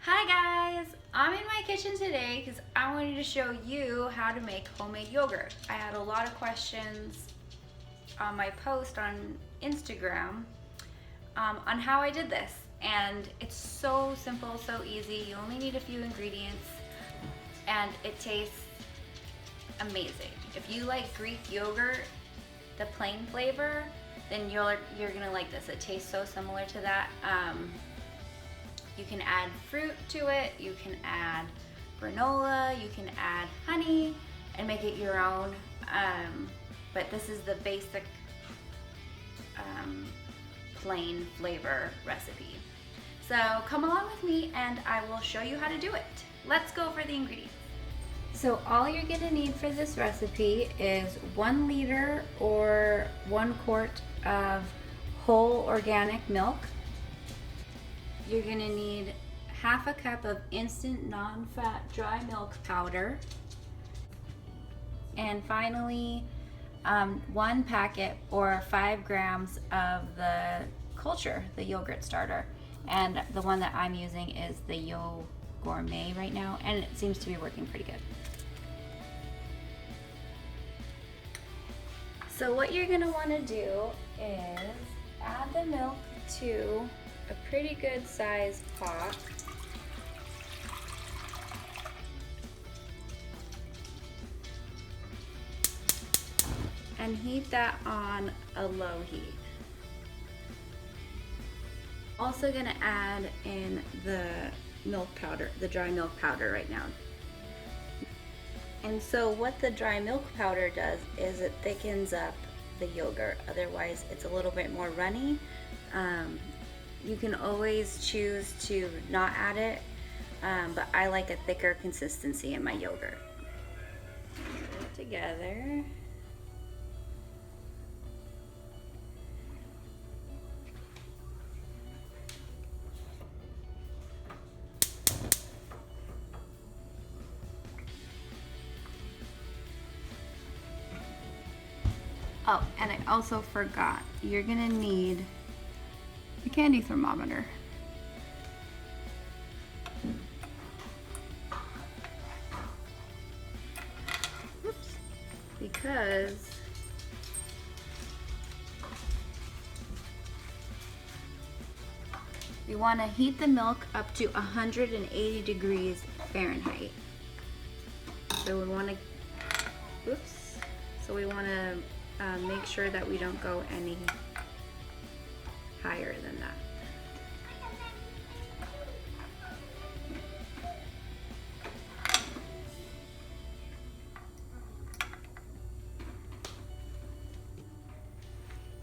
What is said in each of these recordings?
Hi guys! I'm in my kitchen today because I wanted to show you how to make homemade yogurt. I had a lot of questions on my post on Instagram on how I did this, and it's so simple, so easy. You only need a few ingredients and it tastes amazing. If you like Greek yogurt, the plain flavor, then you're gonna like this. It tastes so similar to that. You can add fruit to it, you can add granola, you can add honey and make it your own. But this is the basic plain flavor recipe. So come along with me and I will show you how to do it. Let's go for the ingredients. So all you're gonna need for this recipe is 1 liter or 1 quart of whole organic milk. You're gonna need half a cup of instant non-fat dry milk powder. And finally, 1 packet or 5 grams of the Culture, the yogurt starter. And the one that I'm using is the Yo Gourmet right now, and it seems to be working pretty good. So what you're gonna wanna do is add the milk to a pretty good sized pot. And heat that on a low heat. Also gonna add in the milk powder, the dry milk powder right now. And so what the dry milk powder does is it thickens up the yogurt, otherwise it's a little bit more runny. You can always choose to not add it, but I like a thicker consistency in my yogurt. Put it together. Oh, and I also forgot, you're gonna need a candy thermometer. Oops. Because we want to heat the milk up to 180 degrees Fahrenheit. So we want to, oops. So we want to make sure that we don't go any higher than that.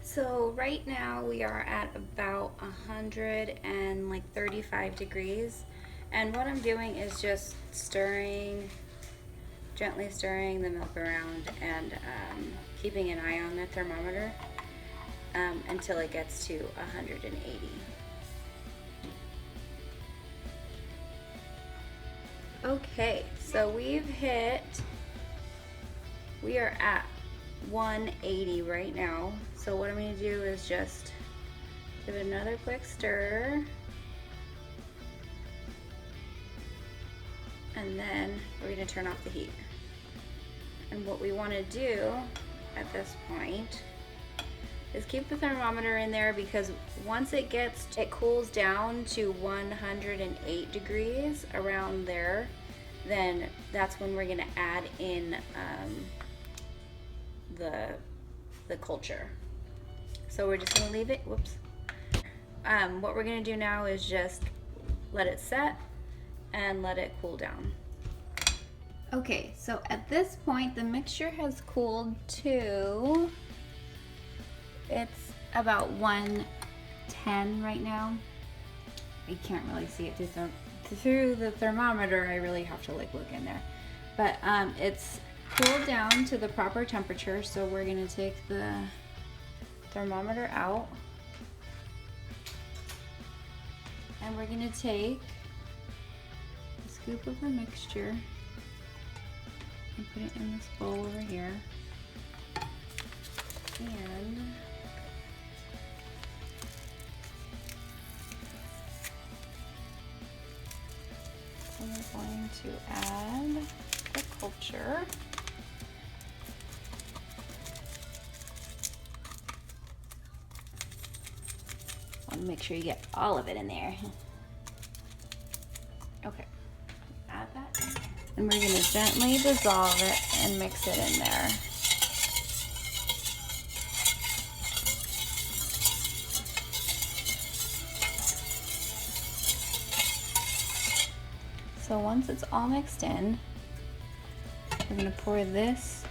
So right now we are at about 135 degrees, and what I'm doing is just gently stirring the milk around and keeping an eye on the thermometer until it gets to 180. Okay, so we are at 180 right now. So what I'm going to do is just give it another quick stir, and then we're going to turn off the heat. And what we want to do at this point is keep the thermometer in there, because once it cools down to 108 degrees, around there, then that's when we're going to add in the Culture. So we're just going to leave it, whoops. What we're going to do now is just let it set and let it cool down. Okay, so at this point the mixture has cooled to, it's about 110 right now. You can't really see it through the thermometer. I really have to like look in there, but it's cooled down to the proper temperature. So we're gonna take the thermometer out, and we're gonna take a scoop of the mixture and put it in this bowl over here, and we're going to add the culture. Want to make sure you get all of it in there. Okay, add that. And we're going to gently dissolve it and mix it in there. So once it's all mixed in, we're going to pour this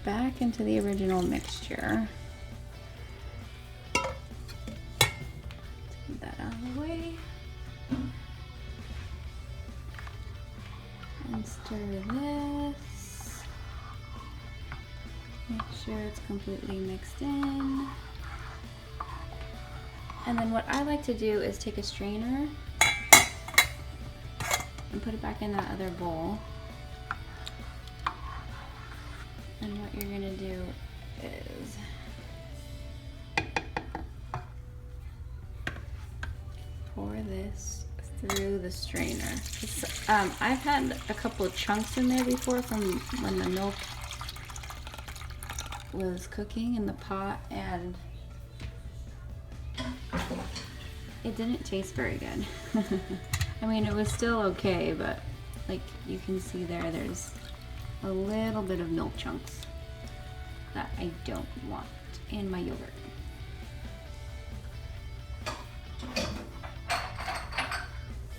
back into the original mixture. Get that out of the way. And stir this. Make sure it's completely mixed in. And then what I like to do is take a strainer and put it back in that other bowl. And what you're gonna do is pour this through the strainer. I've had a couple of chunks in there before from when the milk was cooking in the pot, and it didn't taste very good. I mean, it was still okay, but like you can see there, there's a little bit of milk chunks that I don't want in my yogurt.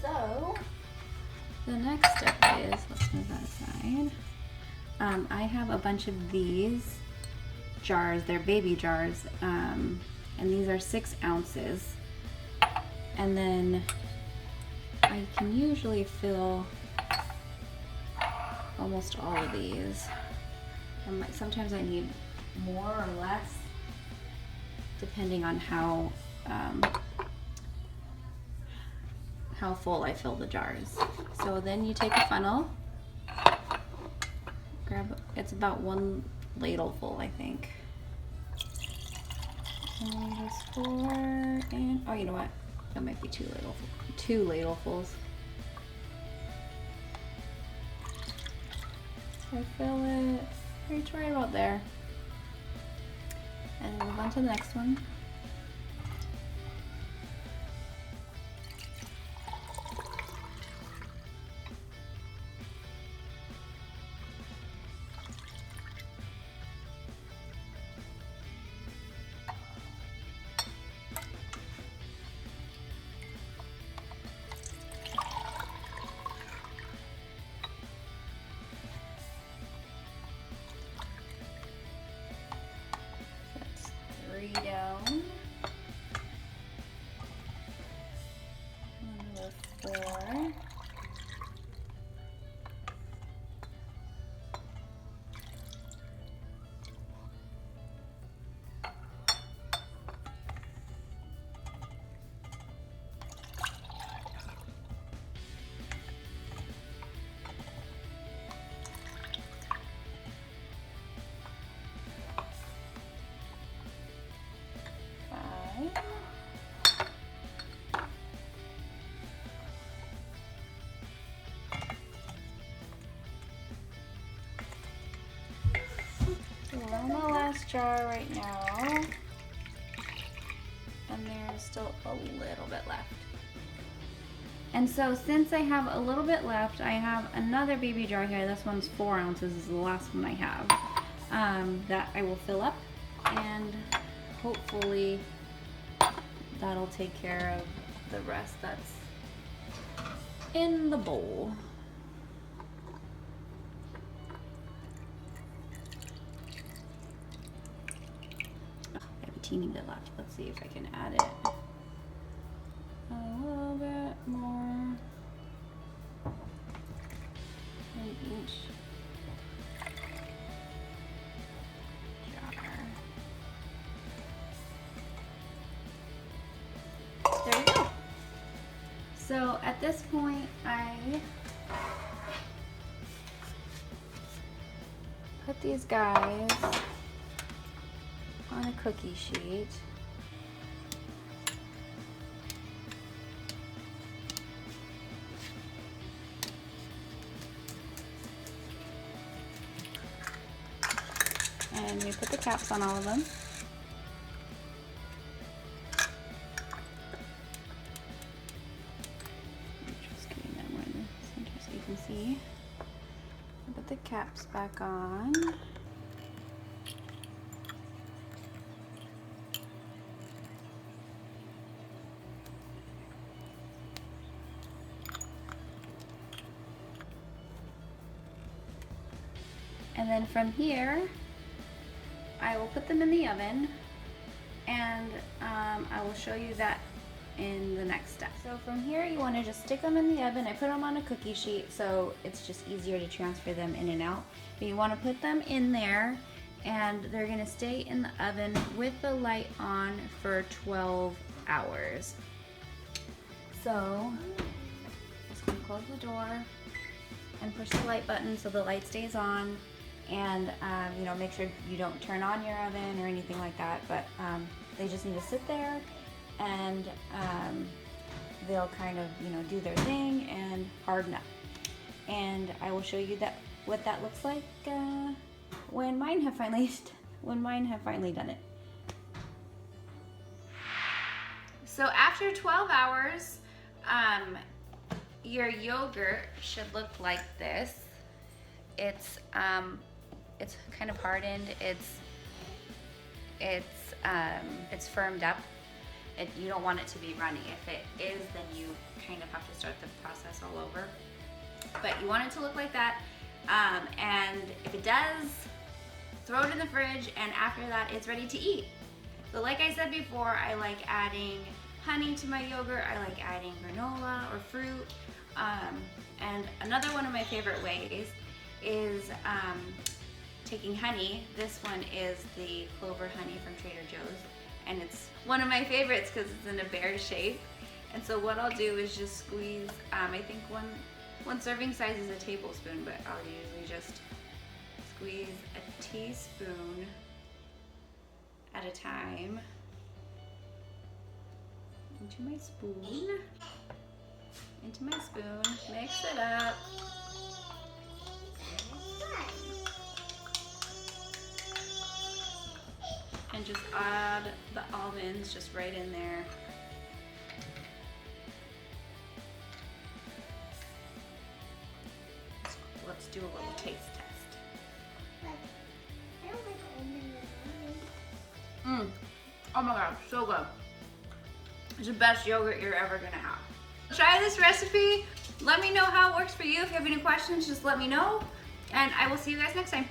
So the next step is, let's move that aside. I have a bunch of these jars, they're baby jars, and these are 6 ounces. And then I can usually fill almost all of these. Sometimes I need more or less, depending on how full I fill the jars. So then you take a funnel, it's about 1 ladle full, I think. And you just pour in, oh, you know what? That might be 2 ladlefuls. So I fill it right about there. And move on to the next one. Down. Number 4. We're on the last jar right now, and there's still a little bit left. And so since I have a little bit left, I have another baby jar here. This one's 4 ounces, this is the last one I have, that I will fill up, and hopefully that'll take care of the rest that's in the bowl. I have a teeny bit left. Let's see if I can add it a little bit more in each jar. There you go. So at this point, I put these guys on a cookie sheet. And we put the caps on all of them. I'm just getting them more in the center so you can see. Put the caps back on. And then from here, I will put them in the oven, and I will show you that in the next step. So from here, you want to just stick them in the oven. I put them on a cookie sheet, so it's just easier to transfer them in and out. But you want to put them in there, and they're going to stay in the oven with the light on for 12 hours. So just going to close the door and push the light button so the light stays on. And you know, make sure you don't turn on your oven or anything like that, but they just need to sit there, and they'll kind of, you know, do their thing and harden up. And I will show you what that looks like when mine have finally done it. So after 12 hours, your yogurt should look like this. It's kind of hardened. It's firmed up. You don't want it to be runny. If it is, then you kind of have to start the process all over. But you want it to look like that. And if it does, throw it in the fridge, and after that, it's ready to eat. So like I said before, I like adding honey to my yogurt. I like adding granola or fruit. And another one of my favorite ways is taking honey. This one is the clover honey from Trader Joe's, and it's one of my favorites because it's in a bear shape. And so what I'll do is just squeeze, I think one serving size is a tablespoon, but I'll usually just squeeze a teaspoon at a time into my spoon, mix it up. And just add the almonds just right in there. Let's do a little taste test. I don't like almonds. Oh my god, so good. It's the best yogurt you're ever gonna have. Try this recipe. Let me know how it works for you. If you have any questions, just let me know. And I will see you guys next time.